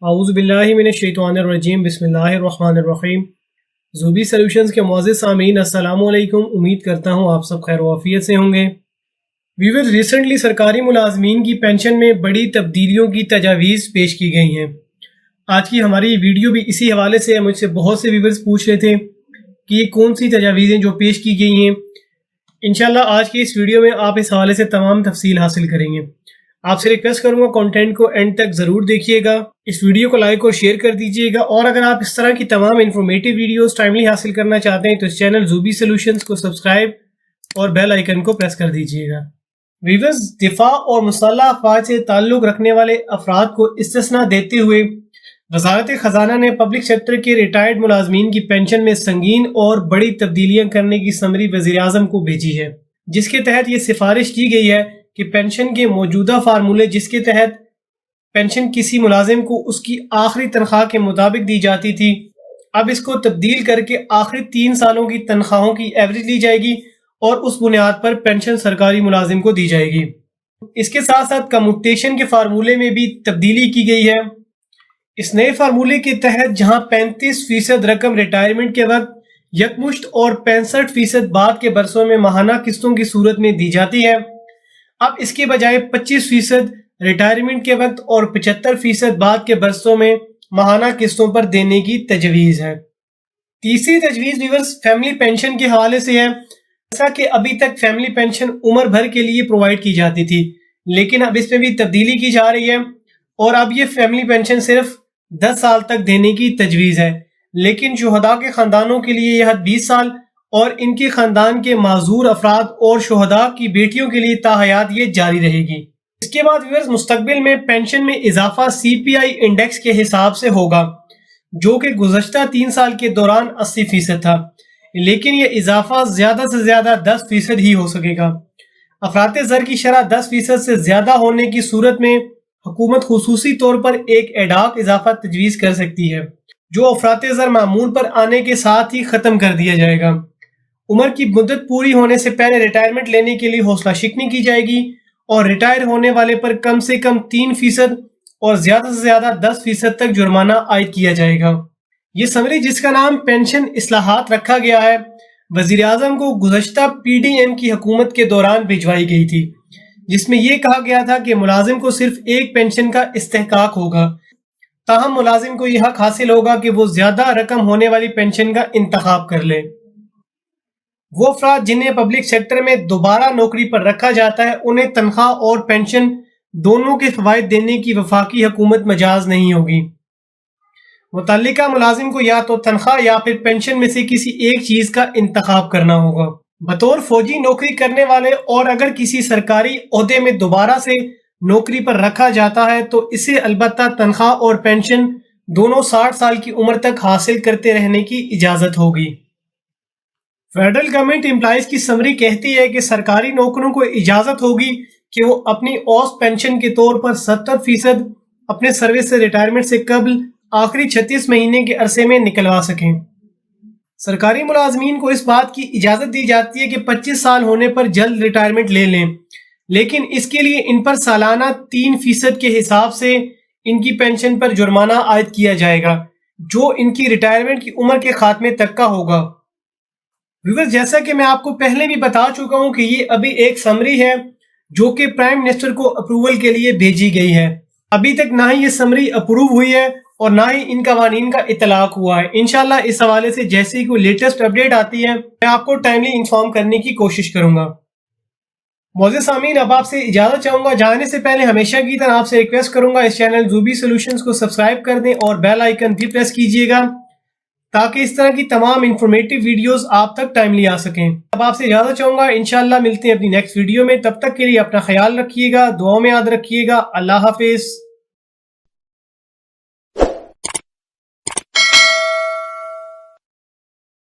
اعوذ باللہ من الشیطان الرجیم بسم اللہ الرحمن الرحیم۔ زوبی سلوشنز کے معزز سامعین السلام علیکم، امید کرتا ہوں آپ سب خیر و عافیت سے ہوں گے۔ ویورز، ریسنٹلی سرکاری ملازمین کی پینشن میں بڑی تبدیلیوں کی تجاویز پیش کی گئی ہیں۔ آج کی ہماری ویڈیو بھی اسی حوالے سے مجھ سے بہت سے ویورز پوچھ رہے تھے کہ یہ کون سی تجاویزیں جو پیش کی گئی ہیں۔ انشاءاللہ آج کی اس ویڈیو میں آپ اس حوالے سے تمام تفصیل حاصل کریں گے۔ آپ سے ریکویسٹ کروں گا کانٹینٹ کو اینڈ تک ضرور دیکھیے گا، اس ویڈیو کو لائک اور شیئر کر دیجیے گا، اور اگر آپ اس طرح کی تمام انفارمیٹو ویڈیوز ٹائملی حاصل کرنا چاہتے ہیں تو اس چینل زوبی سلوشنز کو سبسکرائب اور بیل آئیکن کو پریس کر دیجیے گا۔ ویورز، دفاع اور مسلح افواج سے تعلق رکھنے والے افراد کو استثناء دیتے ہوئے وزارت خزانہ نے پبلک سیکٹر کے ریٹائرڈ ملازمین کی پینشن میں سنگین اور بڑی تبدیلیاں کرنے کی سمری وزیر اعظم کو بھیجی ہے، جس کے تحت یہ سفارش کی گئی ہے کہ پینشن کے موجودہ فارمولے جس کے تحت پینشن کسی ملازم کو اس کی آخری تنخواہ کے مطابق دی جاتی تھی، اب اس کو تبدیل کر کے آخری 3 سالوں کی تنخواہوں کی ایوریج لی جائے گی اور اس بنیاد پر پینشن سرکاری ملازم کو دی جائے گی۔ اس کے ساتھ ساتھ کمیوٹیشن کے فارمولے میں بھی تبدیلی کی گئی ہے۔ اس نئے فارمولے کے تحت جہاں 35% رقم ریٹائرمنٹ کے وقت یکمشت اور 65% بعد کے برسوں میں ماہانہ قسطوں کی صورت میں دی جاتی ہے، اب اس کے بجائے 25% ریٹائرمنٹ کے وقت اور 75% بعد کے برسوں میں ماہانہ قسطوں پر دینے کی تجویز ہے۔ تیسری تجویز ویورز فیملی پینشن کے حوالے سے ہے۔ جیسا کہ ابھی تک فیملی پینشن عمر بھر کے لیے پرووائڈ کی جاتی تھی، لیکن اب اس میں بھی تبدیلی کی جا رہی ہے اور اب یہ فیملی پینشن صرف 10 سال تک دینے کی تجویز ہے، لیکن شہداء کے خاندانوں کے لیے یہ حد 20 سال اور ان کے خاندان کے معذور افراد اور شہداء کی بیٹیوں کے لیے تا حیات یہ جاری رہے گی۔ اس کے بعد ویورز مستقبل میں پینشن میں اضافہ CPI انڈیکس کے حساب سے ہوگا، جو کہ گزشتہ 3 سال کے دوران 80% تھا، لیکن یہ اضافہ زیادہ سے زیادہ 10% ہی ہو سکے گا۔ افراط زر کی شرح 10% سے زیادہ ہونے کی صورت میں حکومت خصوصی طور پر ایک ایڈاک اضافہ تجویز کر سکتی ہے، جو افراط زر معمول پر آنے کے ساتھ ہی ختم کر دیا جائے گا۔ عمر کی مدت پوری ہونے سے پہلے ریٹائرمنٹ لینے کے لیے حوصلہ شکنی کی جائے گی اور ریٹائر ہونے والے پر کم سے کم 3% اور زیادہ سے زیادہ 10% تک جرمانہ عائد کیا جائے گا۔ یہ سمری، جس کا نام پینشن اصلاحات رکھا گیا ہے، وزیر اعظم کو گزشتہ PDM کی حکومت کے دوران بھجوائی گئی تھی، جس میں یہ کہا گیا تھا کہ ملازم کو صرف ایک پینشن کا استحقاق ہوگا، تاہم ملازم کو یہ حق حاصل ہوگا کہ وہ زیادہ رقم ہونے والی پینشن کا انتخاب کر لے۔ وہ افراد جنہیں پبلک سیکٹر میں دوبارہ نوکری پر رکھا جاتا ہے، انہیں تنخواہ اور پینشن دونوں کے فوائد دینے کی وفاقی حکومت مجاز نہیں ہوگی۔ متعلقہ ملازم کو یا تو تنخواہ یا پھر پینشن میں سے کسی ایک چیز کا انتخاب کرنا ہوگا۔ بطور فوجی نوکری کرنے والے اور اگر کسی سرکاری عہدے میں دوبارہ سے نوکری پر رکھا جاتا ہے تو اسے البتہ تنخواہ اور پینشن دونوں 60 سال کی عمر تک حاصل کرتے رہنے کی اجازت ہوگی۔ فیڈرل گورنمنٹ امپلائیز کی سمری کہتی ہے کہ سرکاری نوکروں کو اجازت ہوگی کہ وہ اپنی اوسط پینشن کے طور پر 70% اپنے سروس سے ریٹائرمنٹ سے قبل آخری 36 مہینے کے عرصے میں نکلوا سکیں۔ سرکاری ملازمین کو اس بات کی اجازت دی جاتی ہے کہ 25 سال ہونے پر جلد ریٹائرمنٹ لے لیں، لیکن اس کے لیے ان پر سالانہ 3% کے حساب سے ان کی پینشن پر جرمانہ عائد کیا جائے گا، جو ان کی ریٹائرمنٹ کی عمر کے خاتمے تک کا ہوگا۔ ویورز، جیسا کہ میں آپ کو پہلے بھی بتا چکا ہوں کہ یہ ابھی ایک سمری ہے جو کہ پرائم منسٹر کو اپروول کے لیے بھیجی گئی ہے۔ ابھی تک نہ ہی یہ سمری اپروو ہوئی ہے اور نہ ہی ان قوانین کا اطلاق ہوا ہے۔ انشاءاللہ اس حوالے سے جیسے ہی کوئی لیٹسٹ اپڈیٹ آتی ہے میں آپ کو ٹائملی انفارم کرنے کی کوشش کروں گا۔ معزز سامعین، اب آپ سے اجازت چاہوں گا۔ جانے سے پہلے ہمیشہ کی طرح آپ سے ریکویسٹ کروں گا اس چینل زوبی سولوشنز کو سبسکرائب کر دیں اور بیل آئیکن بھی پریس کیجیے گا تاکہ اس طرح کی تمام انفارمیٹو ویڈیوز آپ تک ٹائملی آ سکیں۔ اب آپ سے اجازت چاہوں گا، انشاءاللہ ملتے ہیں اپنی نیکسٹ ویڈیو میں۔ تب تک کے لیے اپنا خیال رکھیے گا، دعاؤں میں یاد رکھیے گا۔ اللہ حافظ۔